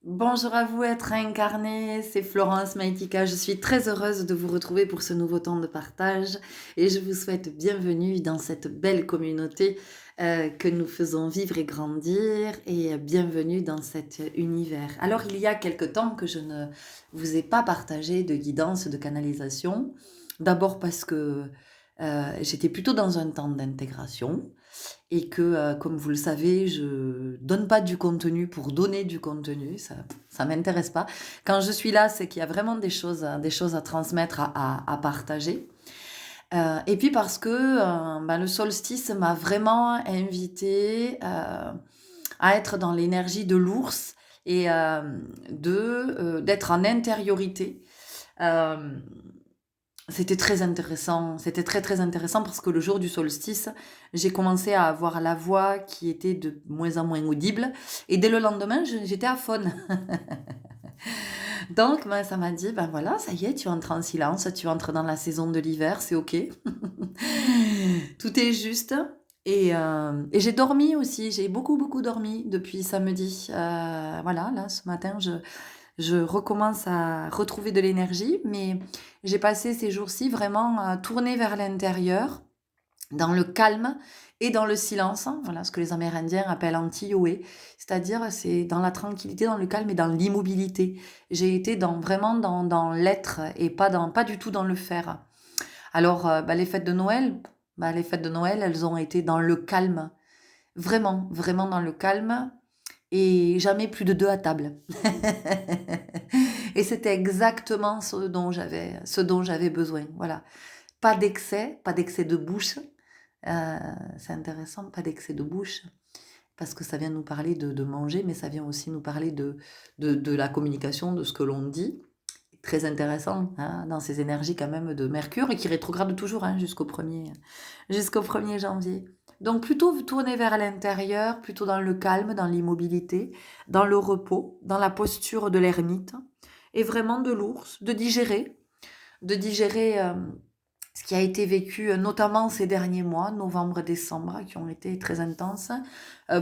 Bonjour à vous, être incarné, c'est Florence Maïtika. Je suis très heureuse de vous retrouver pour ce nouveau temps de partage et je vous souhaite bienvenue dans cette belle communauté que nous faisons vivre et grandir et bienvenue dans cet univers. Alors, il y a quelque temps que je ne vous ai pas partagé de guidance, de canalisation. D'abord parce que j'étais plutôt dans un temps d'intégration et que, comme vous le savez, je donne pas du contenu pour donner du contenu, ça m'intéresse pas. Quand je suis là, c'est qu'il y a vraiment des choses à transmettre, à partager. Et puis parce que, le solstice m'a vraiment invitée, à être dans l'énergie de l'ours et d'être en intériorité. Hem C'était très intéressant, c'était très, très intéressant parce que le jour du solstice, j'ai commencé à avoir la voix qui était de moins en moins audible et dès le lendemain, j'étais aphone. Donc ça m'a dit: «Ben voilà, ça y est, tu entres en silence, tu entres dans la saison de l'hiver, c'est OK. Tout est juste» et j'ai dormi aussi, j'ai beaucoup, beaucoup dormi depuis samedi. Voilà, là, ce matin, je recommence à retrouver de l'énergie, mais j'ai passé ces jours-ci vraiment à tourner vers l'intérieur, dans le calme et dans le silence, hein. Voilà ce que les Amérindiens appellent Antilloé, c'est-à-dire c'est dans la tranquillité, dans le calme et dans l'immobilité. J'ai été vraiment dans l'être et pas du tout dans le faire. Alors, les fêtes de Noël, elles ont été dans le calme, vraiment, vraiment dans le calme et jamais plus de 2 à table. Et c'était exactement ce dont j'avais besoin, voilà. Pas d'excès de bouche, c'est intéressant, pas d'excès de bouche, parce que ça vient nous parler de manger, mais ça vient aussi nous parler de la communication, de ce que l'on dit. Très intéressant, hein, dans ces énergies quand même de Mercure et qui rétrograde toujours, hein, jusqu'au 1er janvier. Donc plutôt tourner vers l'intérieur, plutôt dans le calme, dans l'immobilité, dans le repos, dans la posture de l'ermite et vraiment de l'ours, de digérer, ce qui a été vécu, notamment ces derniers mois, novembre, décembre, qui ont été très intenses,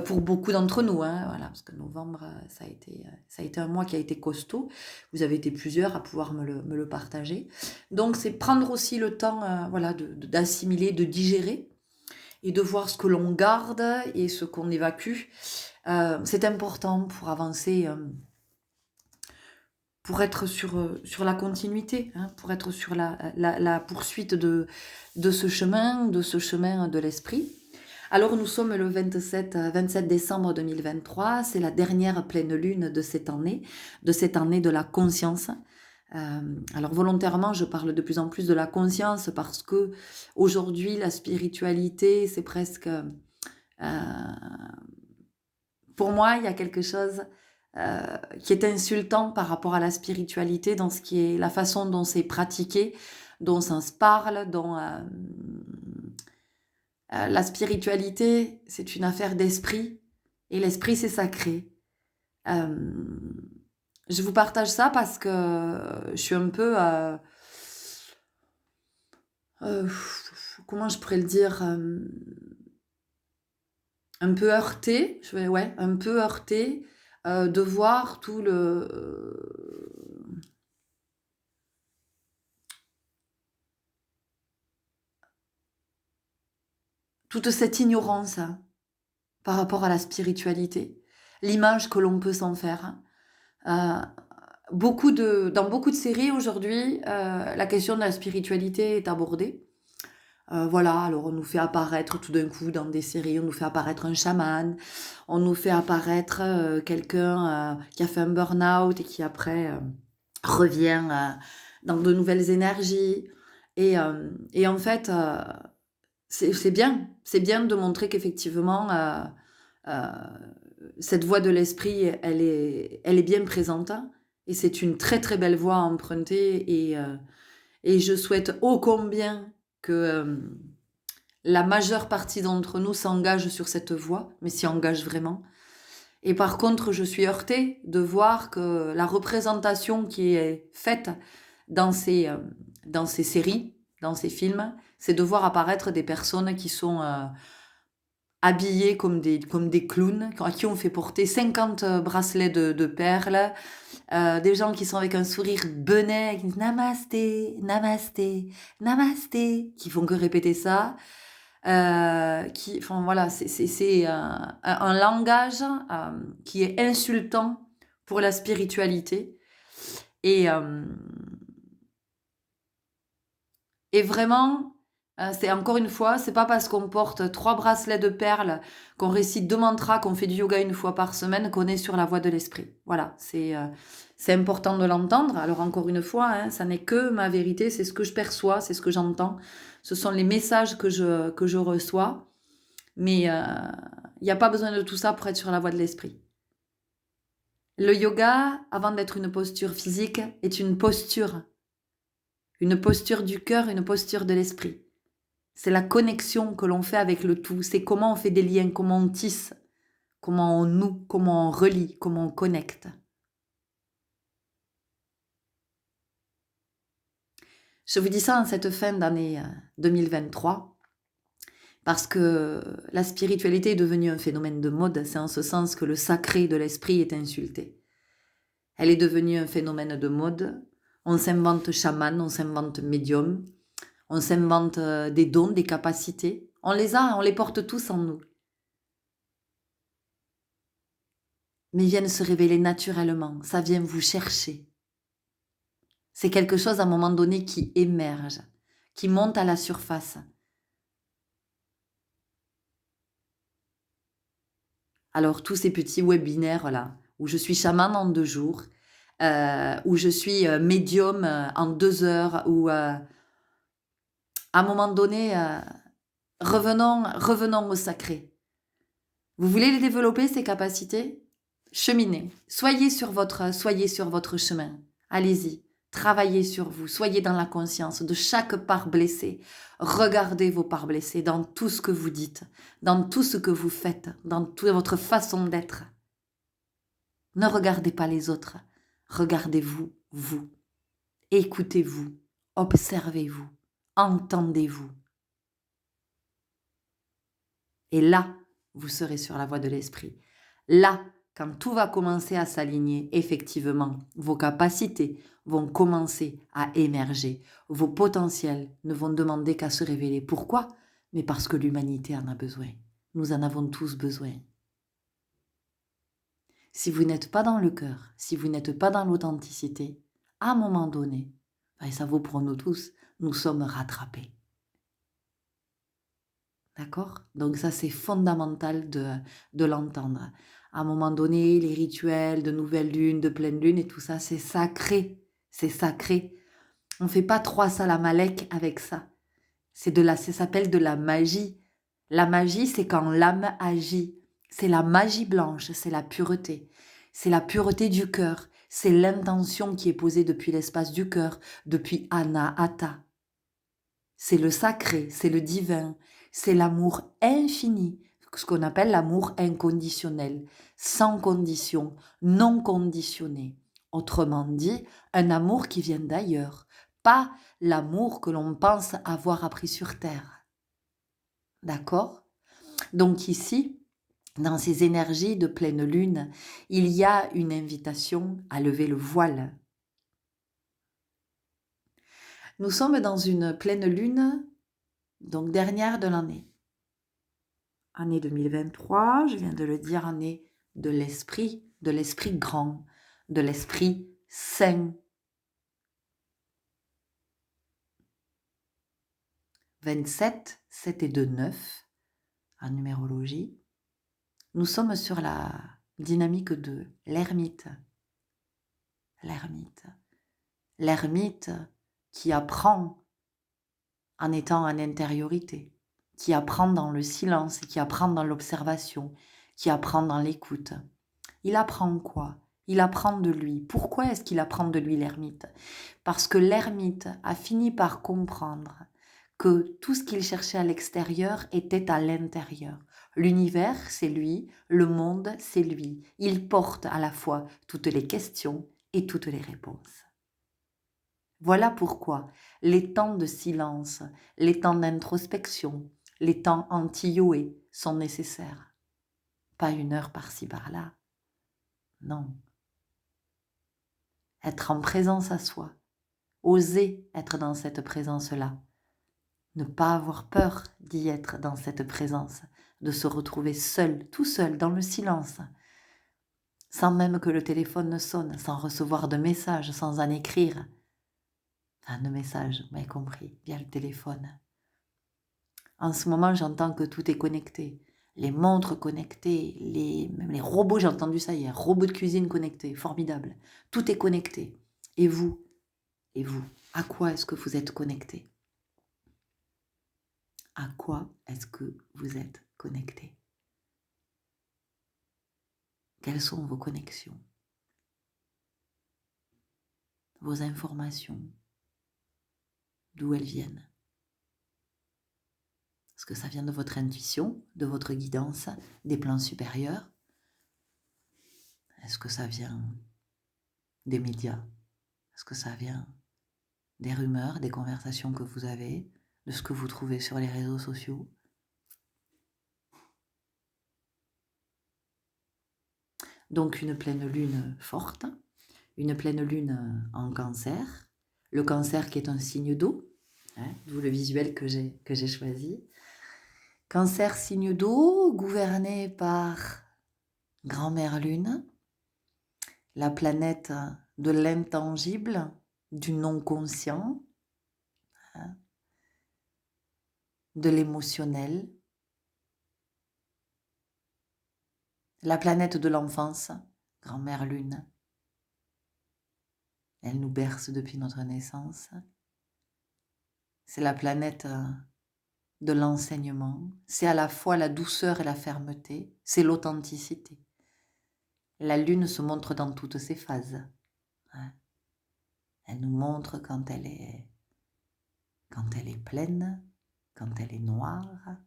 pour beaucoup d'entre nous, hein, voilà, parce que novembre, ça a été un mois qui a été costaud. Vous avez été plusieurs à pouvoir me le partager. Donc c'est prendre aussi le temps, voilà, d'assimiler, de digérer et de voir ce que l'on garde et ce qu'on évacue. C'est important pour avancer, pour être sur la continuité, hein, pour être sur la poursuite de ce chemin de l'esprit. Alors nous sommes le 27 décembre 2023, c'est la dernière pleine lune de cette année de la conscience. Alors volontairement, je parle de plus en plus de la conscience parce que aujourd'hui, la spiritualité, c'est presque, pour moi, il y a quelque chose qui est insultant par rapport à la spiritualité dans ce qui est la façon dont c'est pratiqué, dont ça se parle, la spiritualité, c'est une affaire d'esprit et l'esprit, c'est sacré. Hem, je vous partage ça parce que je suis un peu, heu, comment je pourrais le dire? Un peu heurtée, un peu heurtée, de voir toute cette ignorance, hein, par rapport à la spiritualité, l'image que l'on peut s'en faire. Dans beaucoup de séries aujourd'hui, la question de la spiritualité est abordée. Voilà, alors on nous fait apparaître tout d'un coup dans des séries, on nous fait apparaître un chaman, on nous fait apparaître, quelqu'un, qui a fait un burn-out et qui après, revient, dans de nouvelles énergies et en fait, c'est bien de montrer qu'effectivement, cette voie de l'esprit, elle est bien présente et c'est une très, très belle voie à emprunter et je souhaite ô combien que, la majeure partie d'entre nous s'engage sur cette voie, mais s'y engage vraiment. Et par contre, je suis heurtée de voir que la représentation qui est faite dans dans ces séries, dans ces films, c'est de voir apparaître des personnes qui sont, habillés comme des clowns, à qui on fait porter 50 bracelets de perles, des gens qui sont avec un sourire benet, qui disent namasté, namasté, namasté, qui font que répéter ça. Enfin voilà, c'est un langage qui est insultant pour la spiritualité. Et, euh, et vraiment, c'est encore une fois, c'est pas parce qu'on porte 3 bracelets de perles, qu'on récite 2 mantras, qu'on fait du yoga une fois par semaine, qu'on est sur la voie de l'esprit. Voilà, c'est important de l'entendre. Alors encore une fois, hein, ça n'est que ma vérité, c'est ce que je perçois, c'est ce que j'entends. Ce sont les messages que je reçois. Mais il n'y a pas besoin de tout ça pour être sur la voie de l'esprit. Le yoga, avant d'être une posture physique, est une posture du cœur, une posture de l'esprit. C'est la connexion que l'on fait avec le tout, c'est comment on fait des liens, comment on tisse, comment on noue, comment on relie, comment on connecte. Je vous dis ça en cette fin d'année 2023, parce que la spiritualité est devenue un phénomène de mode, c'est en ce sens que le sacré de l'esprit est insulté. Elle est devenue un phénomène de mode. On s'invente chaman, on s'invente médium, on s'invente des dons, des capacités. On les a, on les porte tous en nous. Mais ils viennent se révéler naturellement, ça vient vous chercher. C'est quelque chose à un moment donné qui émerge, qui monte à la surface. Alors tous ces petits webinaires là, où je suis chaman en 2 jours, où je suis médium en 2 heures, où à un moment donné, revenons au sacré. Vous voulez les développer, ces capacités? Cheminez. Soyez sur votre chemin. Allez-y. Travaillez sur vous. Soyez dans la conscience de chaque part blessée. Regardez vos parts blessées dans tout ce que vous dites, dans tout ce que vous faites, dans toute votre façon d'être. Ne regardez pas les autres. Regardez-vous, vous. Écoutez-vous. Observez-vous. Entendez-vous. Et là, vous serez sur la voie de l'esprit. Là, quand tout va commencer à s'aligner, effectivement, vos capacités vont commencer à émerger. Vos potentiels ne vont demander qu'à se révéler. Pourquoi? Mais parce que l'humanité en a besoin. Nous en avons tous besoin. Si vous n'êtes pas dans le cœur, si vous n'êtes pas dans l'authenticité, à un moment donné, et ça vaut pour nous tous, nous sommes rattrapés. D'accord? Donc ça, c'est fondamental de l'entendre. À un moment donné, les rituels de nouvelle lune, de pleine lune et tout ça, c'est sacré. C'est sacré. On ne fait pas 3 salamalek avec ça. Ça s'appelle de la magie. La magie, c'est quand l'âme agit. C'est la magie blanche, c'est la pureté. C'est la pureté du cœur. C'est l'intention qui est posée depuis l'espace du cœur, depuis Anahata. C'est le sacré, c'est le divin, c'est l'amour infini, ce qu'on appelle l'amour inconditionnel, sans condition, non conditionné. Autrement dit, un amour qui vient d'ailleurs, pas l'amour que l'on pense avoir appris sur Terre. D'accord? Donc ici, dans ces énergies de pleine lune, il y a une invitation à lever le voile. Nous sommes dans une pleine lune, donc dernière de l'année. Année 2023, je viens de le dire, année de l'esprit grand, de l'esprit saint. 27, 7 et 2, 9, en numérologie. Nous sommes sur la dynamique de l'ermite. L'ermite qui apprend en étant en intériorité, qui apprend dans le silence, qui apprend dans l'observation, qui apprend dans l'écoute. Il apprend quoi? Il apprend de lui. Pourquoi est-ce qu'il apprend de lui, l'ermite? Parce que l'ermite a fini par comprendre que tout ce qu'il cherchait à l'extérieur était à l'intérieur. L'univers, c'est lui, le monde, c'est lui. Il porte à la fois toutes les questions et toutes les réponses. Voilà pourquoi les temps de silence, les temps d'introspection, les temps anti-yoé sont nécessaires. Pas 1 heure par-ci, par-là. Non. Être en présence à soi. Oser être dans cette présence-là. Ne pas avoir peur d'y être dans cette présence. De se retrouver seul, tout seul, dans le silence. Sans même que le téléphone ne sonne, sans recevoir de messages, sans en écrire. Enfin, de messages, vous m'avez compris, via le téléphone. En ce moment, j'entends que tout est connecté. Les montres connectées, même les robots, j'ai entendu ça hier, robots de cuisine connectés, formidable. Tout est connecté. Et vous, à quoi est-ce que vous êtes connecté? À quoi est-ce que vous êtes connecté? Quelles sont vos connexions? Vos informations? D'où elles viennent? Est-ce que ça vient de votre intuition, de votre guidance, des plans supérieurs? Est-ce que ça vient des médias? Est-ce que ça vient des rumeurs, des conversations que vous avez, de ce que vous trouvez sur les réseaux sociaux? Donc une pleine lune forte, une pleine lune en cancer, le cancer qui est un signe d'eau, d'où le visuel que j'ai choisi. Cancer, signe d'eau, gouverné par Grand-Mère Lune, la planète de l'intangible, du non-conscient, de l'émotionnel, la planète de l'enfance, Grand-Mère Lune. Elle nous berce depuis notre naissance. C'est la planète de l'enseignement. C'est à la fois la douceur et la fermeté. C'est l'authenticité. La lune se montre dans toutes ses phases. Elle nous montre quand elle est pleine, quand elle est noire.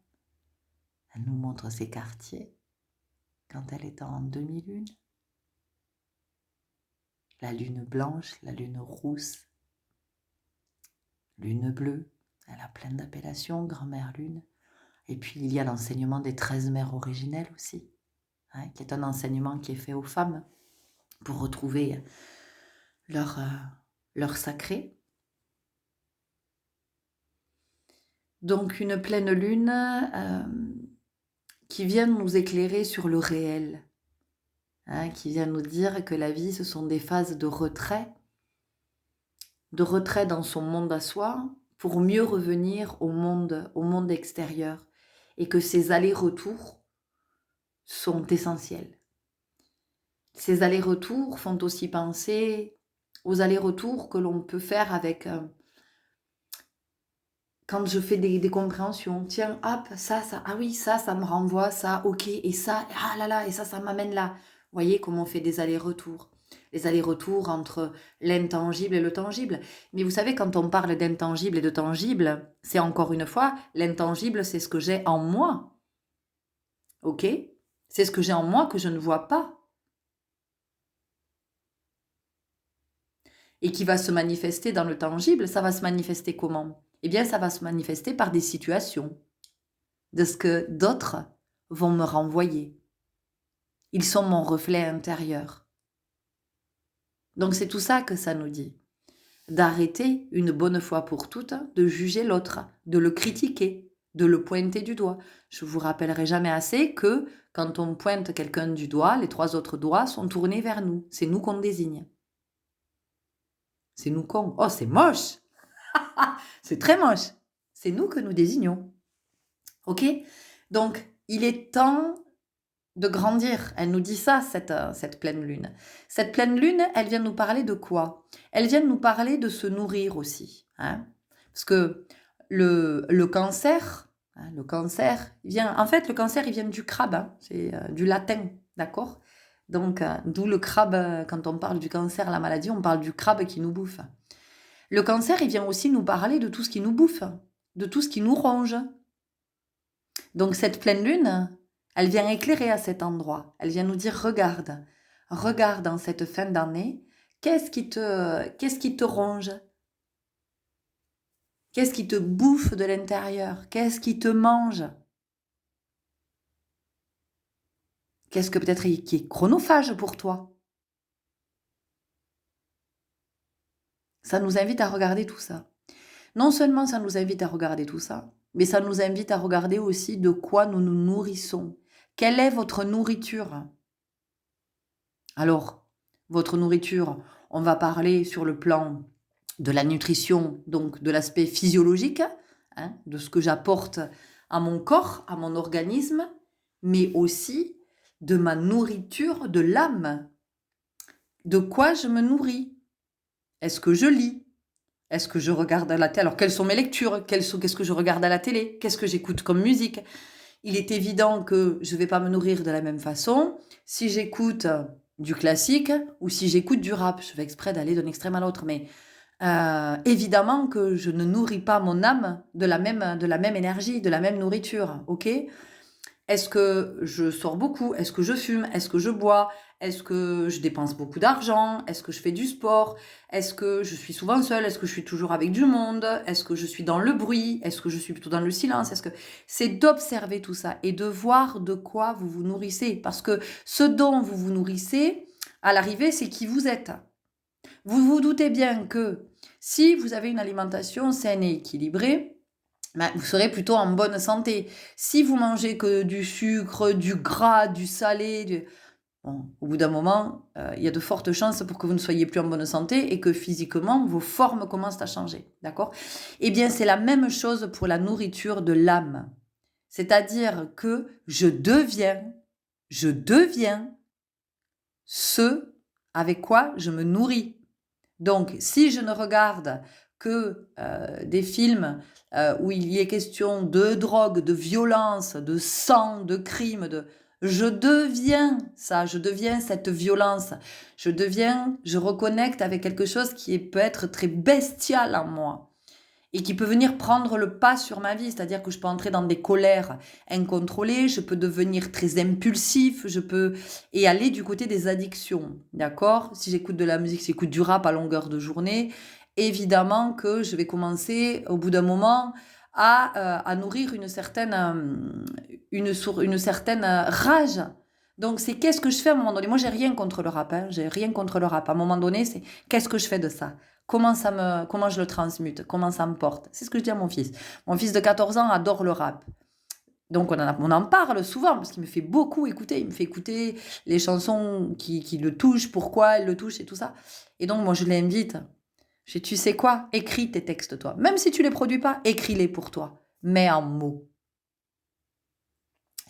Elle nous montre ses quartiers quand elle est en demi-lune. La lune blanche, la lune rousse, lune bleue. Elle a plein d'appellations, grand-mère lune. Et puis il y a l'enseignement des 13 mères originelles aussi, qui est un enseignement qui est fait aux femmes pour retrouver leur sacré. Donc une pleine lune qui vient nous éclairer sur le réel, qui vient nous dire que la vie, ce sont des phases de retrait dans son monde à soi, pour mieux revenir au monde extérieur, et que ces allers-retours sont essentiels. Ces allers-retours font aussi penser aux allers-retours que l'on peut faire avec... quand je fais des compréhensions, tiens, hop, ça, ah oui, ça me renvoie, ça, ok, et ça, ah là là, et ça m'amène là. Vous voyez comment on fait des allers-retours. Les allers-retours entre l'intangible et le tangible. Mais vous savez, quand on parle d'intangible et de tangible, c'est encore une fois, l'intangible, c'est ce que j'ai en moi. Ok? C'est ce que j'ai en moi que je ne vois pas. Et qui va se manifester dans le tangible, ça va se manifester comment? Eh bien, ça va se manifester par des situations, de ce que d'autres vont me renvoyer. Ils sont mon reflet intérieur. Donc c'est tout ça que ça nous dit. D'arrêter une bonne fois pour toutes de juger l'autre, de le critiquer, de le pointer du doigt. Je vous rappellerai jamais assez que quand on pointe quelqu'un du doigt, les 3 autres doigts sont tournés vers nous. C'est nous qu'on désigne. C'est nous qu'on... Oh, c'est moche. C'est très moche. C'est nous que nous désignons. Ok? Donc, il est temps de grandir. Elle nous dit ça, cette pleine lune. Cette pleine lune, elle vient nous parler de quoi? Elle vient nous parler de se nourrir aussi. Parce que le cancer, le cancer vient... En fait, le cancer, il vient du crabe. C'est du latin, d'accord? Donc, d'où le crabe, quand on parle du cancer, la maladie, on parle du crabe qui nous bouffe. Le cancer, il vient aussi nous parler de tout ce qui nous bouffe, de tout ce qui nous ronge. Donc cette pleine lune, elle vient éclairer à cet endroit. Elle vient nous dire, regarde en cette fin d'année, qu'est-ce qui te ronge? Qu'est-ce qui te bouffe de l'intérieur? Qu'est-ce qui te mange? Qu'est-ce que peut-être qui est chronophage pour toi? Ça nous invite à regarder tout ça. Non seulement ça nous invite à regarder tout ça, mais ça nous invite à regarder aussi de quoi nous nous nourrissons. Quelle est votre nourriture? Alors, votre nourriture, on va parler sur le plan de la nutrition, donc de l'aspect physiologique, hein, de ce que j'apporte à mon corps, à mon organisme, mais aussi de ma nourriture de l'âme. De quoi je me nourris? Est-ce que je lis? Est-ce que je regarde à la télé? Alors, quelles sont mes lectures? Qu'est-ce que je regarde à la télé? Qu'est-ce que j'écoute comme musique? Il est évident que je ne vais pas me nourrir de la même façon si j'écoute du classique ou si j'écoute du rap. Je fais exprès d'aller d'un extrême à l'autre, mais évidemment que je ne nourris pas mon âme de la même énergie, de la même nourriture, ok? Est-ce que je sors beaucoup? Est-ce que je fume? Est-ce que je bois? Est-ce que je dépense beaucoup d'argent? Est-ce que je fais du sport? Est-ce que je suis souvent seule? Est-ce que je suis toujours avec du monde? Est-ce que je suis dans le bruit? Est-ce que je suis plutôt dans le silence? Est-ce que c'est d'observer tout ça et de voir de quoi vous vous nourrissez? Parce que ce dont vous vous nourrissez, à l'arrivée, c'est qui vous êtes. Vous vous doutez bien que si vous avez une alimentation saine et équilibrée, ben, vous serez plutôt en bonne santé. Si vous mangez que du sucre, du gras, du salé, bon, au bout d'un moment, il y a de fortes chances pour que vous ne soyez plus en bonne santé et que physiquement, vos formes commencent à changer. D'accord? Eh bien, c'est la même chose pour la nourriture de l'âme. C'est-à-dire que je deviens ce avec quoi je me nourris. Donc, si je ne regarde que des films où il y est question de drogue, de violence, de sang, de crime, je deviens ça, je deviens cette violence, je reconnecte avec quelque chose qui peut être très bestial en moi et qui peut venir prendre le pas sur ma vie, c'est-à-dire que je peux entrer dans des colères incontrôlées, je peux devenir très impulsif, et aller du côté des addictions, d'accord? Si j'écoute de la musique, si j'écoute du rap à longueur de journée, évidemment que je vais commencer au bout d'un moment à nourrir une certaine rage. Donc c'est qu'est-ce que je fais à un moment donné? Moi j'ai rien contre le rap, hein, j'ai rien contre le rap. À un moment donné, c'est qu'est-ce que je fais de ça? Comment je le transmute? Comment ça me porte? C'est ce que je dis à mon fils. Mon fils de 14 ans adore le rap. Donc on en parle souvent parce qu'il me fait beaucoup écouter. Il me fait écouter les chansons qui le touchent, pourquoi elles le touchent et tout ça. Et donc moi je l'invite. Je dis, tu sais quoi? Écris tes textes toi. Même si tu les produis pas, écris-les pour toi. Mets en mots.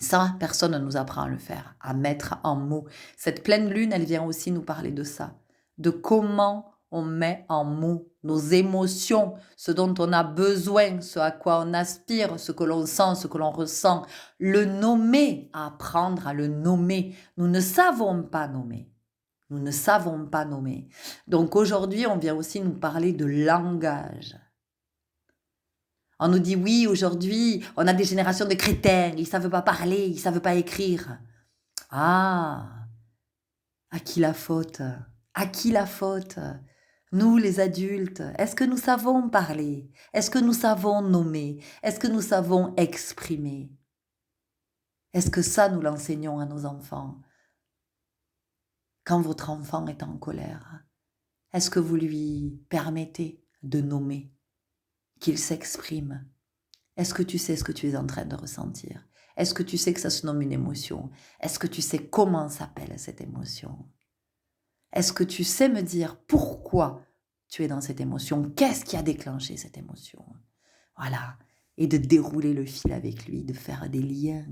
Ça, personne ne nous apprend à le faire, à mettre en mots. Cette pleine lune, elle vient aussi nous parler de ça, de comment on met en mots nos émotions, ce dont on a besoin, ce à quoi on aspire, ce que l'on sent, ce que l'on ressent. Le nommer, apprendre à le nommer. Nous ne savons pas nommer. Nous ne savons pas nommer. Donc aujourd'hui, on vient aussi nous parler de langage. On nous dit oui, aujourd'hui, on a des générations de crétins, ils ne savent pas parler, ils ne savent pas écrire. Ah, à qui la faute? À qui la faute? Nous, les adultes, est-ce que nous savons parler? Est-ce que nous savons nommer? Est-ce que nous savons exprimer? Est-ce que ça, nous l'enseignons à nos enfants? Quand votre enfant est en colère, est-ce que vous lui permettez de nommer, qu'il s'exprime? Est-ce que tu sais ce que tu es en train de ressentir? Est-ce que tu sais que ça se nomme une émotion? Est-ce que tu sais comment s'appelle cette émotion? Est-ce que tu sais me dire pourquoi tu es dans cette émotion? Qu'est-ce qui a déclenché cette émotion? Voilà. Et de dérouler le fil avec lui, de faire des liens.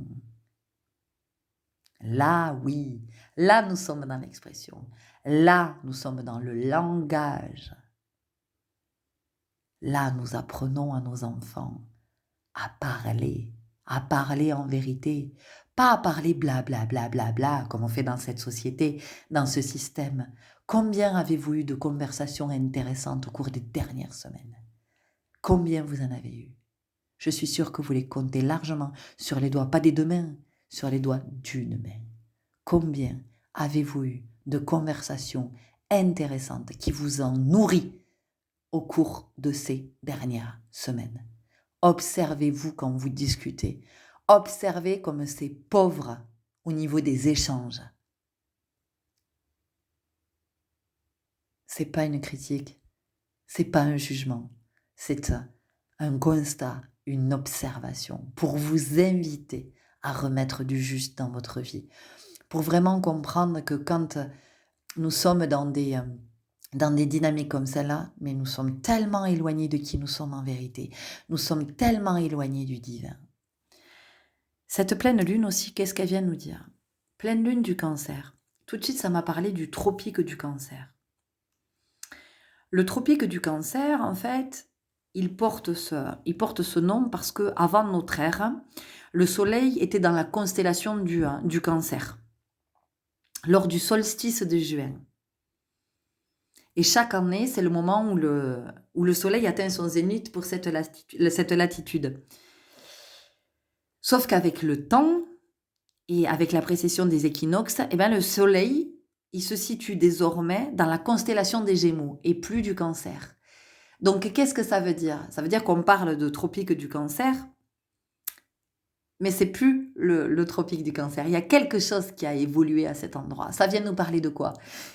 Là, oui. Là, nous sommes dans l'expression. Là, nous sommes dans le langage. Là, nous apprenons à nos enfants à parler en vérité, pas à parler blablabla, bla, bla, bla, comme on fait dans cette société, dans ce système. Combien avez-vous eu de conversations intéressantes au cours des dernières semaines? Combien vous en avez eu? Je suis sûre que vous les comptez largement sur les doigts, pas des deux mains, sur les doigts d'une main. Combien avez-vous eu de conversations intéressantes qui vous ont nourri au cours de ces dernières semaines? Observez-vous quand vous discutez. Observez comme ces pauvres au niveau des échanges. C'est pas une critique, c'est pas un jugement, c'est un constat, une observation pour vous inviter à remettre du juste dans votre vie, pour vraiment comprendre que quand nous sommes dans des dynamiques comme celle-là, mais nous sommes tellement éloignés de qui nous sommes en vérité, nous sommes tellement éloignés du divin. Cette pleine lune aussi, qu'est-ce qu'elle vient nous dire? Pleine lune du Cancer. Tout de suite, ça m'a parlé du tropique du Cancer. Le tropique du Cancer, en fait, il porte ce nom parce que avant notre ère, le Soleil était dans la constellation du Cancer, lors du solstice de juin. Et chaque année, c'est le moment où le Soleil atteint son zénith pour cette latitude. Sauf qu'avec le temps et avec la précession des équinoxes, le Soleil, il se situe désormais dans la constellation des Gémeaux et plus du Cancer. Donc, qu'est-ce que ça veut dire? Ça veut dire qu'on parle de tropique du Cancer, mais c'est plus le tropique du Cancer. Il y a quelque chose qui a évolué à cet endroit. Ça vient nous parler de quoi?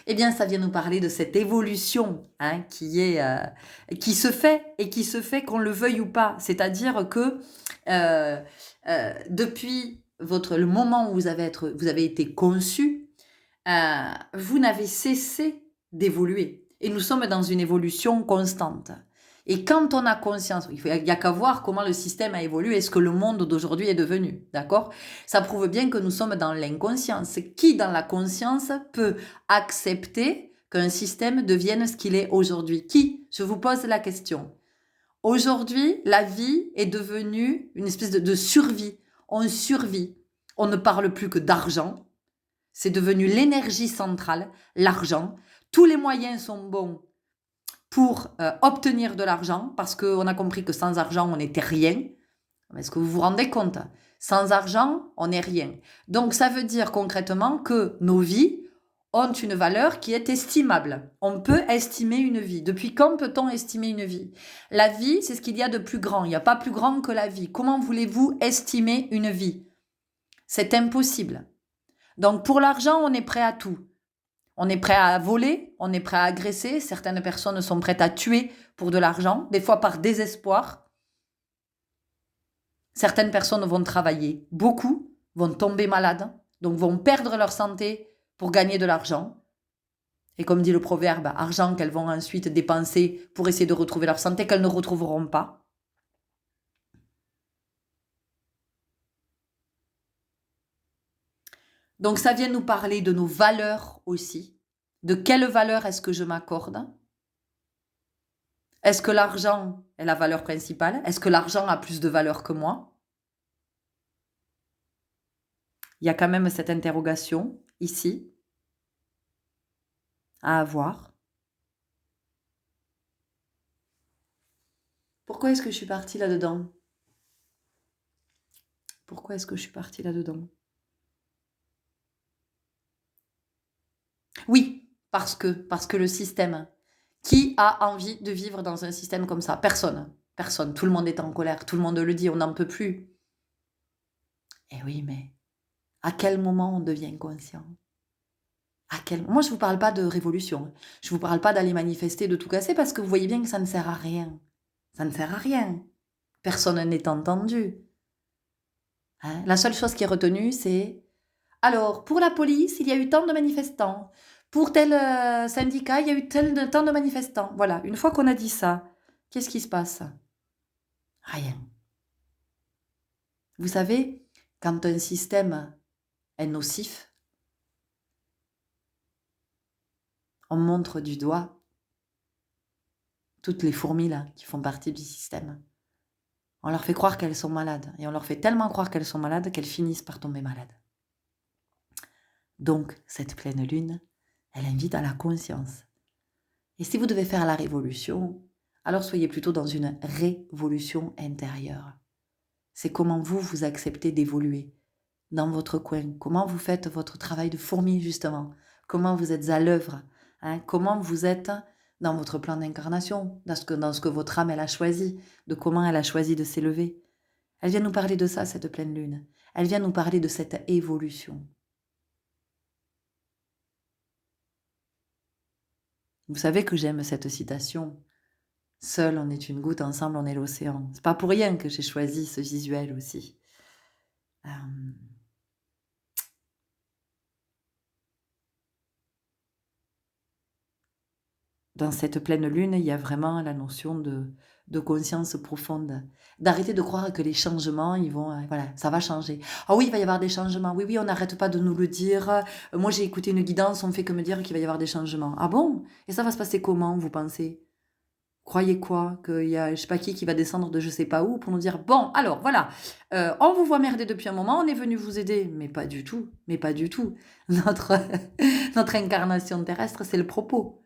Eh bien, ça vient nous parler de cette évolution qui se fait et qui se fait qu'on le veuille ou pas. C'est-à-dire que depuis le moment où vous avez été conçu, vous n'avez cessé d'évoluer. Et nous sommes dans une évolution constante. Et quand on a conscience, il n'y a qu'à voir comment le système a évolué et ce que le monde d'aujourd'hui est devenu, d'accord? Ça prouve bien que nous sommes dans l'inconscience. Qui, dans la conscience, peut accepter qu'un système devienne ce qu'il est aujourd'hui? Qui? Je vous pose la question. Aujourd'hui, la vie est devenue une espèce de survie. On survit. On ne parle plus que d'argent. C'est devenu l'énergie centrale, l'argent. Tous les moyens sont bons pour obtenir de l'argent, parce qu'on a compris que sans argent, on n'était rien. Est-ce que vous vous rendez compte? Sans argent, on n'est rien. Donc, ça veut dire concrètement que nos vies ont une valeur qui est estimable. On peut estimer une vie. Depuis quand peut-on estimer une vie? La vie, c'est ce qu'il y a de plus grand. Il n'y a pas plus grand que la vie. Comment voulez-vous estimer une vie? C'est impossible. Donc, pour l'argent, on est prêt à tout. On est prêt à voler, on est prêt à agresser. Certaines personnes sont prêtes à tuer pour de l'argent, des fois par désespoir. Certaines personnes vont travailler beaucoup, vont tomber malades, donc vont perdre leur santé pour gagner de l'argent. Et comme dit le proverbe, argent qu'elles vont ensuite dépenser pour essayer de retrouver leur santé, qu'elles ne retrouveront pas. Donc ça vient nous parler de nos valeurs aussi. De quelle valeur est-ce que je m'accorde? Est-ce que l'argent est la valeur principale? Est-ce que l'argent a plus de valeur que moi? Il y a quand même cette interrogation ici à avoir. Pourquoi est-ce que je suis partie là-dedans? Pourquoi est-ce que je suis partie là-dedans? Oui, parce que le système. Qui a envie de vivre dans un système comme ça? Personne. Personne. Tout le monde est en colère. Tout le monde le dit. On n'en peut plus. Eh oui, mais à quel moment on devient conscient? Moi, je ne vous parle pas de révolution. Je ne vous parle pas d'aller manifester, de tout casser, parce que vous voyez bien que ça ne sert à rien. Ça ne sert à rien. Personne n'est entendu. Hein? La seule chose qui est retenue, c'est... Alors, pour la police, il y a eu tant de manifestants. Pour tel syndicat, il y a eu tant de manifestants. Voilà, une fois qu'on a dit ça, qu'est-ce qui se passe? Rien. Vous savez, quand un système est nocif, on montre du doigt toutes les fourmis là qui font partie du système. On leur fait croire qu'elles sont malades. Et on leur fait tellement croire qu'elles sont malades qu'elles finissent par tomber malades. Donc, cette pleine lune, elle invite à la conscience. Et si vous devez faire la révolution, alors soyez plutôt dans une révolution intérieure. C'est comment vous acceptez d'évoluer dans votre coin. Comment vous faites votre travail de fourmi, justement. Comment vous êtes à l'œuvre. Comment vous êtes dans votre plan d'incarnation, dans ce que votre âme elle a choisi, de comment elle a choisi de s'élever. Elle vient nous parler de ça, cette pleine lune. Elle vient nous parler de cette évolution. Vous savez que j'aime cette citation. Seul, on est une goutte, ensemble, on est l'océan. C'est pas pour rien que j'ai choisi ce visuel aussi. Euh, Dans cette pleine lune, il y a vraiment la notion de conscience profonde. D'arrêter de croire que les changements, ils vont, voilà, ça va changer. Ah oui, il va y avoir des changements. Oui, oui, on n'arrête pas de nous le dire. Moi, j'ai écouté une guidance, on ne fait que me dire qu'il va y avoir des changements. Ah bon? Et ça va se passer comment, vous pensez? Croyez quoi? Qu'il y a je sais pas qui va descendre de je sais pas où pour nous dire bon, alors voilà, on vous voit merder depuis un moment, on est venu vous aider. Mais pas du tout, mais pas du tout. Notre, notre incarnation terrestre, c'est le propos.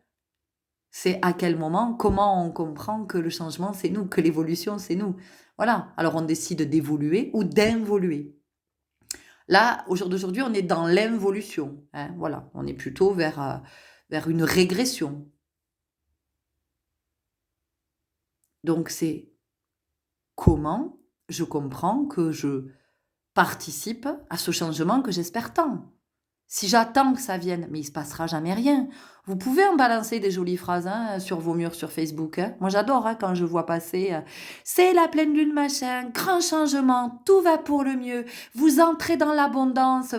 C'est à quel moment, comment on comprend que le changement, c'est nous, que l'évolution, c'est nous. Voilà. Alors on décide d'évoluer ou d'involuer. Là, au jour d'aujourd'hui, on est dans l'involution. Hein, voilà. On est plutôt vers une régression. Donc c'est comment je comprends que je participe à ce changement que j'espère tant. Si j'attends que ça vienne, mais il ne se passera jamais rien. Vous pouvez en balancer des jolies phrases sur vos murs sur Facebook. Hein. Moi, j'adore quand je vois passer c'est la pleine lune, machin, grand changement, tout va pour le mieux. Vous entrez dans l'abondance,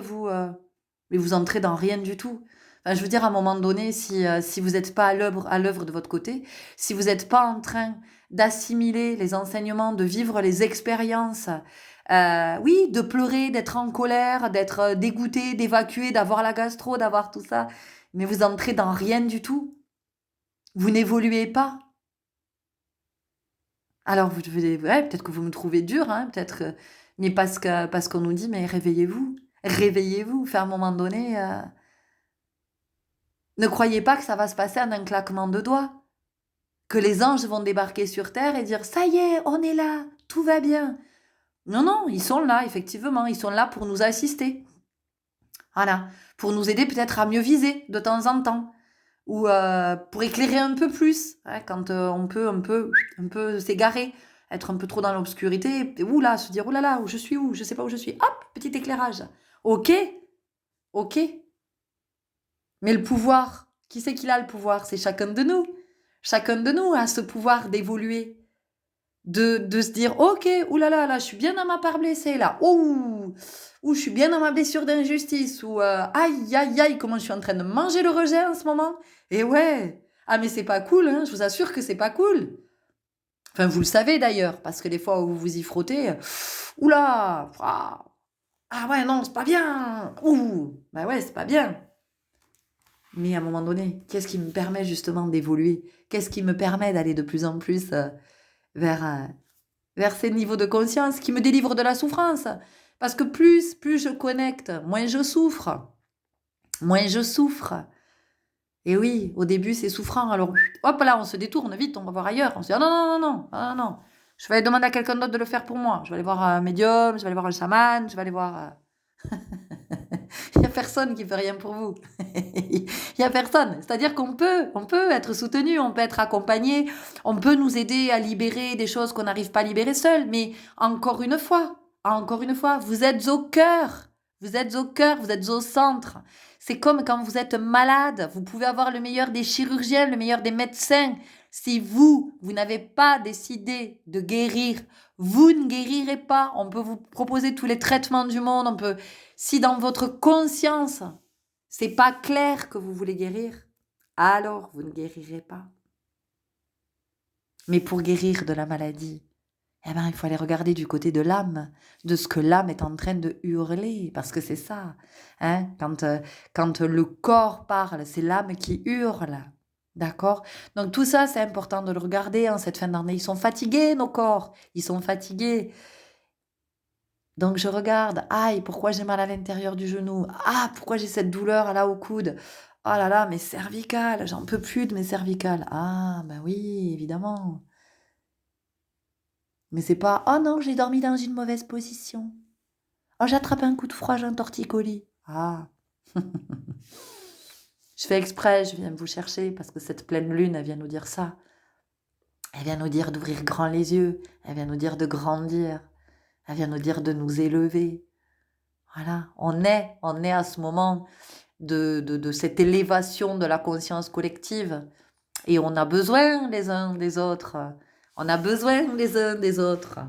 mais vous entrez dans rien du tout. Enfin, je veux dire, à un moment donné, si vous n'êtes pas à l'œuvre de votre côté, si vous n'êtes pas en train d'assimiler les enseignements, de vivre les expériences, oui, de pleurer, d'être en colère, d'être dégoûté, d'évacuer, d'avoir la gastro, d'avoir tout ça, mais vous entrez dans rien du tout. Vous n'évoluez pas. Alors, ouais, peut-être que vous me trouvez dur, hein, peut-être, mais parce qu'on nous dit, mais réveillez-vous, réveillez-vous. Enfin, à un moment donné, ne croyez pas que ça va se passer en un claquement de doigts, que les anges vont débarquer sur Terre et dire, ça y est, on est là, tout va bien. Non, non, ils sont là, effectivement, ils sont là pour nous assister. Voilà, pour nous aider peut-être à mieux viser de temps en temps, ou pour éclairer un peu plus, hein, quand on peut un peu s'égarer, être un peu trop dans l'obscurité, et oula, se dire, oh là là, où je suis où, je sais pas où je suis, hop, petit éclairage. Ok, ok, mais le pouvoir, qui c'est qu'il a le pouvoir? C'est chacun de nous. Chacun de nous a ce pouvoir d'évoluer, de se dire, ok, oulala, là, je suis bien dans ma part blessée, là, ou je suis bien dans ma blessure d'injustice, ou aïe, aïe, aïe, comment je suis en train de manger le rejet en ce moment. Et ouais, ah mais c'est pas cool, hein, je vous assure que c'est pas cool. Enfin, vous le savez d'ailleurs, parce que les fois où vous vous y frottez, oula, ah ouais, non, c'est pas bien, ouh, bah ouais, c'est pas bien. Mais à un moment donné, qu'est-ce qui me permet justement d'évoluer? Qu'est-ce qui me permet d'aller de plus en plus vers, vers ces niveaux de conscience qui me délivrent de la souffrance? Parce que plus je connecte, moins je souffre. Moins je souffre. Et oui, au début, c'est souffrant. Alors, hop là, on se détourne vite, on va voir ailleurs. On se dit, ah non, non, non, non, ah non, non. Je vais aller demander à quelqu'un d'autre de le faire pour moi. Je vais aller voir un médium, je vais aller voir un chaman, je vais aller voir... Il n'y a personne qui fait rien pour vous. Il n'y a personne. C'est-à-dire on peut être soutenu, on peut être accompagné, on peut nous aider à libérer des choses qu'on n'arrive pas à libérer seul. Mais encore une fois, vous êtes au cœur. Vous êtes au cœur, vous êtes au centre. C'est comme quand vous êtes malade. Vous pouvez avoir le meilleur des chirurgiens, le meilleur des médecins. Si vous n'avez pas décidé de guérir, vous ne guérirez pas. On peut vous proposer tous les traitements du monde. Si dans votre conscience, c'est pas clair que vous voulez guérir, alors vous ne guérirez pas. Mais pour guérir de la maladie, eh ben, il faut aller regarder du côté de l'âme, de ce que l'âme est en train de hurler, parce que c'est ça. Hein, quand le corps parle, c'est l'âme qui hurle. D'accord? Donc tout ça, c'est important de le regarder en cette fin d'année. Ils sont fatigués, nos corps. Ils sont fatigués. Donc je regarde, aïe, pourquoi j'ai mal à l'intérieur du genou? Ah, pourquoi j'ai cette douleur là au coude? Oh là là, mes cervicales, j'en peux plus de mes cervicales. Ah, ben oui, évidemment. Mais c'est pas, oh non, j'ai dormi dans une mauvaise position. Oh, j'ai attrapé un coup de froid, j'ai un torticolis. Ah. Je fais exprès, je viens vous chercher parce que cette pleine lune, elle vient nous dire ça. Elle vient nous dire d'ouvrir grand les yeux. Elle vient nous dire de grandir. Elle vient nous dire de nous élever. Voilà, on est à ce moment de cette élévation de la conscience collective. Et on a besoin les uns des autres. On a besoin les uns des autres.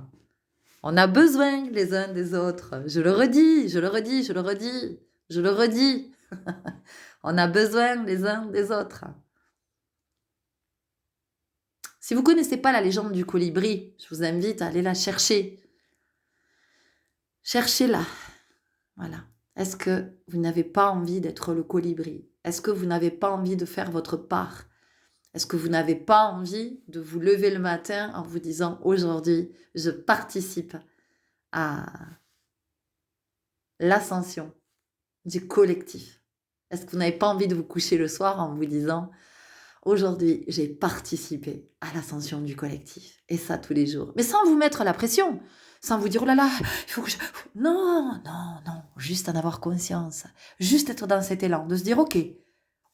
On a besoin les uns des autres. Je le redis, je le redis, je le redis, je le redis. On a besoin les uns des autres. Si vous ne connaissez pas la légende du colibri, je vous invite à aller la chercher. Cherchez-la. Voilà. Est-ce que vous n'avez pas envie d'être le colibri? Est-ce que vous n'avez pas envie de faire votre part? Est-ce que vous n'avez pas envie de vous lever le matin en vous disant aujourd'hui, je participe à l'ascension du collectif? Est-ce que vous n'avez pas envie de vous coucher le soir en vous disant aujourd'hui, j'ai participé à l'ascension du collectif? Et ça tous les jours. Mais sans vous mettre la pression, sans vous dire oh là là, il faut que je... Non, non, non, juste en avoir conscience, juste être dans cet élan, de se dire ok,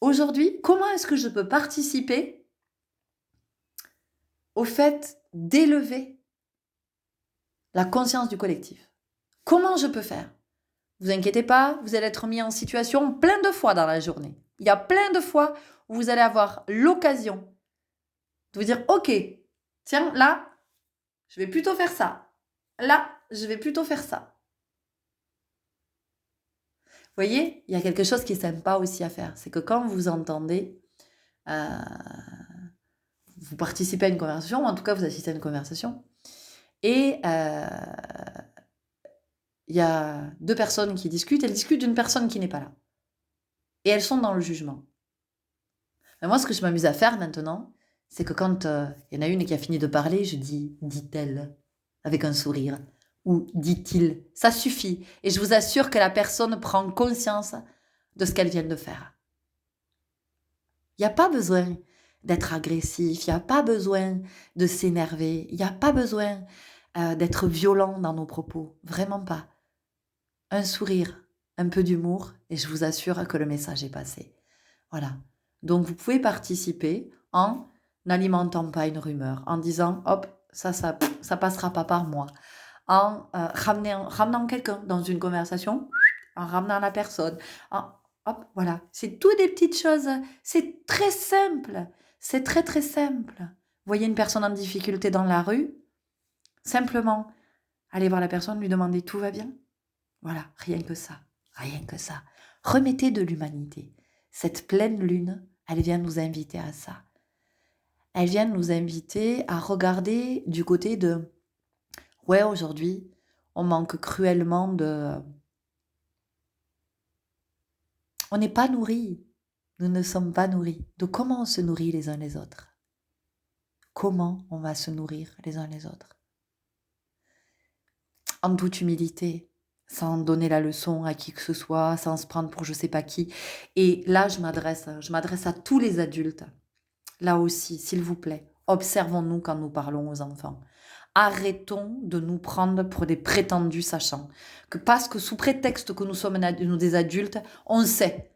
aujourd'hui, comment est-ce que je peux participer au fait d'élever la conscience du collectif? Comment je peux faire? Vous inquiétez pas, vous allez être mis en situation plein de fois dans la journée. Il y a plein de fois où vous allez avoir l'occasion de vous dire ok, tiens, là, je vais plutôt faire ça. Là, je vais plutôt faire ça. Vous voyez, il y a quelque chose qui est sympa aussi à faire. C'est que quand vous entendez, vous participez à une conversation, ou en tout cas vous assistez à une conversation, et il y a deux personnes qui discutent, elles discutent d'une personne qui n'est pas là. Et elles sont dans le jugement. Mais moi, ce que je m'amuse à faire maintenant, c'est que quand il y en a une qui a fini de parler, je dis « dit-elle » avec un sourire. Ou « dit-il ». Ça suffit. Et je vous assure que la personne prend conscience de ce qu'elle vient de faire. Il n'y a pas besoin d'être agressif, il n'y a pas besoin de s'énerver, il n'y a pas besoin d'être violent dans nos propos. Vraiment pas. Un sourire, un peu d'humour, et je vous assure que le message est passé. Voilà. Donc vous pouvez participer en n'alimentant pas une rumeur, en disant hop, ça passera pas par moi, en ramenant quelqu'un dans une conversation, en ramenant la personne, hop, voilà. C'est tout des petites choses, c'est très simple, c'est très très simple. Vous voyez une personne en difficulté dans la rue, simplement allez voir la personne, lui demander tout va bien. Voilà, rien que ça, rien que ça. Remettez de l'humanité. Cette pleine lune, elle vient nous inviter à ça. Elle vient nous inviter à regarder du côté de « ouais, aujourd'hui, on manque cruellement de... On n'est pas nourris, nous ne sommes pas nourris. De comment on se nourrit les uns les autres? Comment on va se nourrir les uns les autres? En toute humilité, sans donner la leçon à qui que ce soit, sans se prendre pour je sais pas qui. Et là, je m'adresse à tous les adultes. Là aussi, s'il vous plaît, observons-nous quand nous parlons aux enfants. Arrêtons de nous prendre pour des prétendus sachants. Que parce que sous prétexte que nous sommes des adultes, on sait.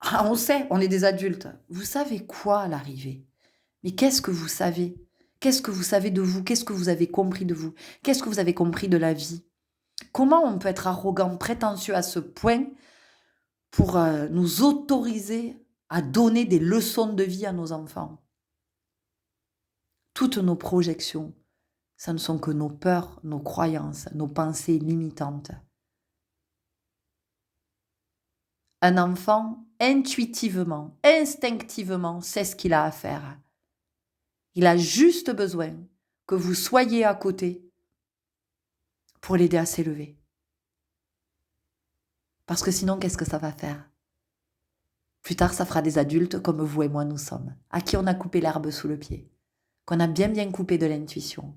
Ah, on sait, on est des adultes. Vous savez quoi à l'arrivée? Mais qu'est-ce que vous savez? Qu'est-ce que vous savez de vous? Qu'est-ce que vous avez compris de vous? Qu'est-ce que vous avez compris de la vie? Comment on peut être arrogant, prétentieux à ce point pour nous autoriser à donner des leçons de vie à nos enfants? Toutes nos projections, ce ne sont que nos peurs, nos croyances, nos pensées limitantes. Un enfant, intuitivement, instinctivement, sait ce qu'il a à faire. Il a juste besoin que vous soyez à côté pour l'aider à s'élever. Parce que sinon, qu'est-ce que ça va faire? Plus tard, ça fera des adultes comme vous et moi nous sommes, à qui on a coupé l'herbe sous le pied, qu'on a bien coupé de l'intuition,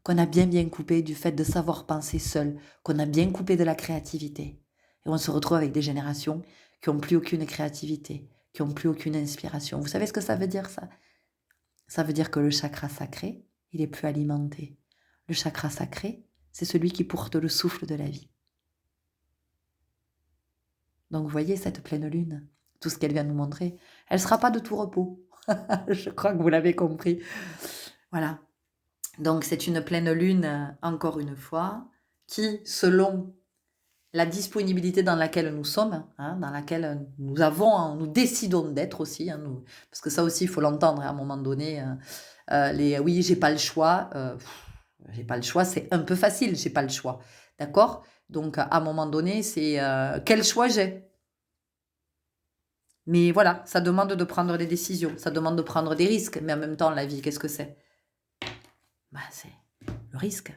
qu'on a bien coupé du fait de savoir penser seul, qu'on a bien coupé de la créativité. Et on se retrouve avec des générations qui n'ont plus aucune créativité, qui n'ont plus aucune inspiration. Vous savez ce que ça veut dire, ça? Ça veut dire que le chakra sacré, il est plus alimenté. Le chakra sacré, c'est celui qui porte le souffle de la vie. Donc vous voyez cette pleine lune, tout ce qu'elle vient nous montrer, elle ne sera pas de tout repos. Je crois que vous l'avez compris. Voilà. Donc c'est une pleine lune, encore une fois, qui, selon la disponibilité dans laquelle nous sommes, hein, dans laquelle nous décidons d'être aussi, hein, parce que ça aussi, il faut l'entendre, hein, à un moment donné. Oui, j'ai pas le choix. J'ai pas le choix, c'est un peu facile, j'ai pas le choix. D'accord? Donc, à un moment donné, c'est quel choix j'ai? Mais voilà, ça demande de prendre des décisions, ça demande de prendre des risques. Mais en même temps, la vie, qu'est-ce que c'est? Bah, c'est le risque.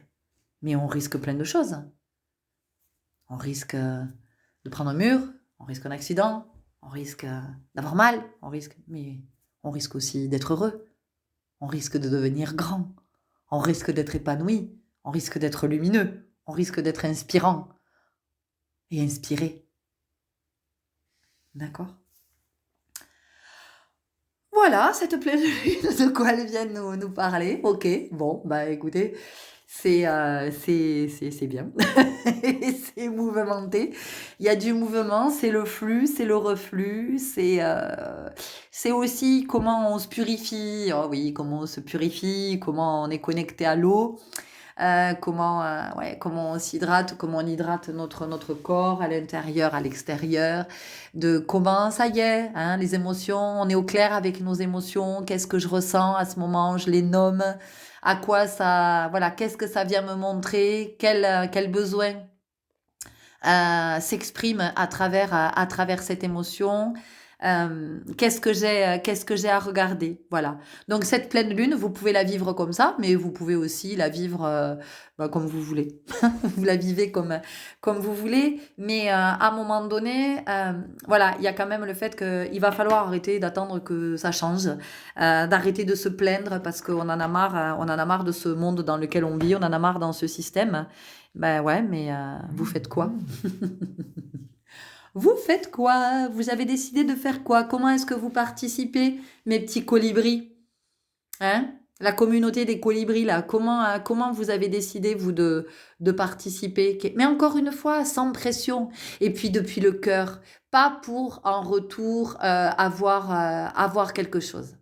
Mais on risque plein de choses. On risque de prendre un mur, on risque un accident, on risque d'avoir mal, mais on risque aussi d'être heureux. On risque de devenir grand. On risque d'être épanoui. On risque d'être lumineux. On risque d'être inspirant et inspiré. D'accord? Voilà, cette pleine lune, de quoi elle vient nous parler. Ok, bon, bah écoutez, c'est bien. C'est mouvementé. Il y a du mouvement, c'est le flux, c'est le reflux, c'est aussi comment on se purifie. Oh oui, comment on se purifie, comment on est connecté à l'eau. Comment on s'hydrate, comment on hydrate notre corps à l'intérieur, à l'extérieur, de comment ça y est, hein, les émotions, on est au clair avec nos émotions, qu'est-ce que je ressens à ce moment, je les nomme, à quoi ça, voilà, qu'est-ce que ça vient me montrer, quel besoin s'exprime à travers cette émotion. Qu'est-ce que j'ai à regarder, voilà. Donc cette pleine lune, vous pouvez la vivre comme ça, mais vous pouvez aussi la vivre comme vous voulez. Vous la vivez comme vous voulez, mais à un moment donné, voilà, il y a quand même le fait qu'il va falloir arrêter d'attendre que ça change, d'arrêter de se plaindre parce qu'on en a marre, on en a marre de ce monde dans lequel on vit, on en a marre dans ce système. Ben ouais, mais vous faites quoi? Vous faites quoi? Vous avez décidé de faire quoi? Comment est-ce que vous participez, mes petits colibris? Hein? La communauté des colibris, là, comment vous avez décidé, vous, de participer? Mais encore une fois, sans pression. Et puis depuis le cœur, pas pour en retour avoir quelque chose.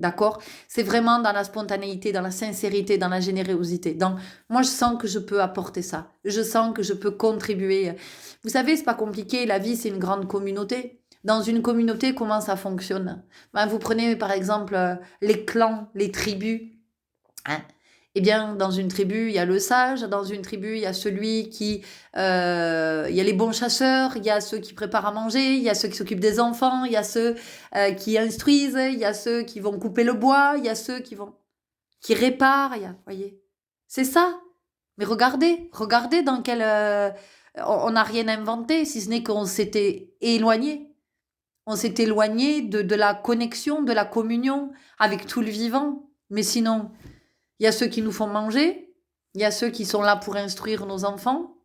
D'accord? C'est vraiment dans la spontanéité, dans la sincérité, dans la générosité. Donc, moi, je sens que je peux apporter ça. Je sens que je peux contribuer. Vous savez, c'est pas compliqué. La vie, c'est une grande communauté. Dans une communauté, comment ça fonctionne? Ben, vous prenez, par exemple, les clans, les tribus. Hein. Eh bien, dans une tribu, il y a le sage, dans une tribu, il y a celui qui... il y a les bons chasseurs, il y a ceux qui préparent à manger, il y a ceux qui s'occupent des enfants, il y a ceux qui instruisent, il y a ceux qui vont couper le bois, il y a ceux qui réparent, voyez. C'est ça. Mais regardez dans quel... on n'a rien inventé, si ce n'est qu'on s'était éloigné. On s'est éloigné de la connexion, de la communion avec tout le vivant. Mais sinon... Il y a ceux qui nous font manger, il y a ceux qui sont là pour instruire nos enfants.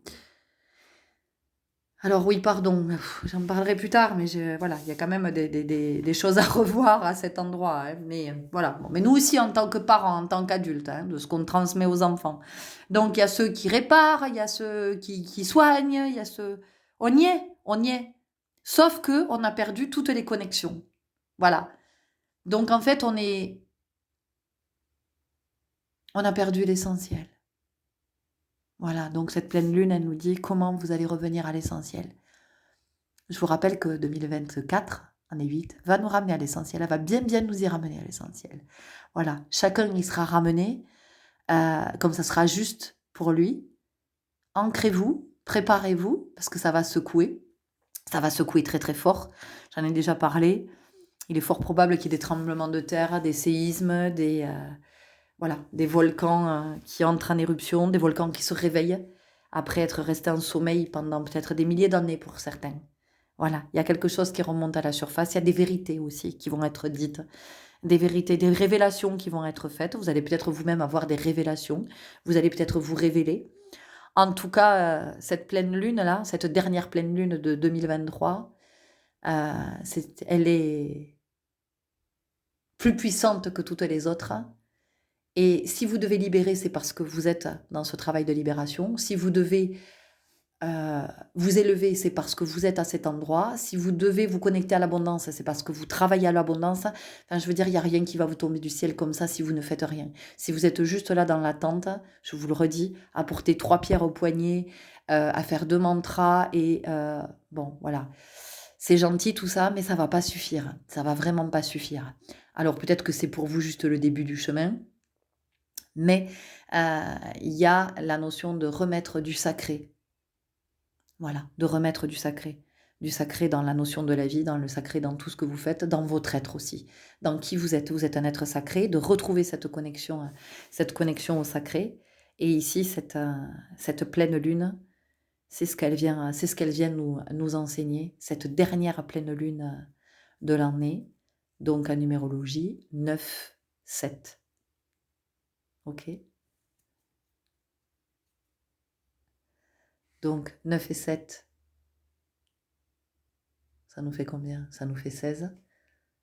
Alors oui, pardon, j'en parlerai plus tard, mais voilà, il y a quand même des choses à revoir à cet endroit. Hein, mais voilà, bon, mais nous aussi en tant que parents, en tant qu'adultes, hein, de ce qu'on transmet aux enfants. Donc il y a ceux qui réparent, il y a ceux qui soignent, il y a ceux... On y est, on y est. Sauf que on a perdu toutes les connexions. Voilà. Donc en fait, on a perdu l'essentiel. Voilà, donc cette pleine lune, elle nous dit comment vous allez revenir à l'essentiel. Je vous rappelle que 2024, année 8, va nous ramener à l'essentiel. Elle va bien nous y ramener à l'essentiel. Voilà, chacun y sera ramené, comme ça sera juste pour lui. Ancrez-vous, préparez-vous, parce que ça va secouer. Ça va secouer très très fort. J'en ai déjà parlé. Il est fort probable qu'il y ait des tremblements de terre, des séismes, des volcans qui entrent en éruption, des volcans qui se réveillent après être restés en sommeil pendant peut-être des milliers d'années pour certains. Voilà, il y a quelque chose qui remonte à la surface, il y a des vérités aussi qui vont être dites, des vérités, des révélations qui vont être faites. Vous allez peut-être vous-même avoir des révélations, vous allez peut-être vous révéler. En tout cas, cette pleine lune-là, cette dernière pleine lune de 2023, elle est plus puissante que toutes les autres. Et si vous devez libérer, c'est parce que vous êtes dans ce travail de libération. Si vous devez vous élever, c'est parce que vous êtes à cet endroit. Si vous devez vous connecter à l'abondance, c'est parce que vous travaillez à l'abondance. Enfin, je veux dire, il y a rien qui va vous tomber du ciel comme ça si vous ne faites rien. Si vous êtes juste là dans l'attente, je vous le redis, à porter 3 pierres au poignet, à faire 2 mantras et bon, voilà. C'est gentil tout ça, mais ça va pas suffire. Ça va vraiment pas suffire. Alors peut-être que c'est pour vous juste le début du chemin, mais il y a la notion de remettre du sacré. Voilà, de remettre du sacré. Du sacré dans la notion de la vie, dans le sacré dans tout ce que vous faites, dans votre être aussi, dans qui vous êtes. Vous êtes un être sacré, de retrouver cette connexion au sacré. Et ici, cette pleine lune, c'est ce qu'elle vient nous enseigner, cette dernière pleine lune de l'année, donc en numérologie, 9-7. Ok? Donc 9 et 7, ça nous fait combien? Ça nous fait 16.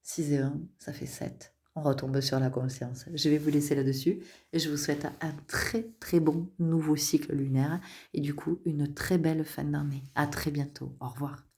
6 et 1, ça fait 7. On retombe sur la conscience. Je vais vous laisser là-dessus et je vous souhaite un très très bon nouveau cycle lunaire et du coup une très belle fin d'année. À très bientôt. Au revoir.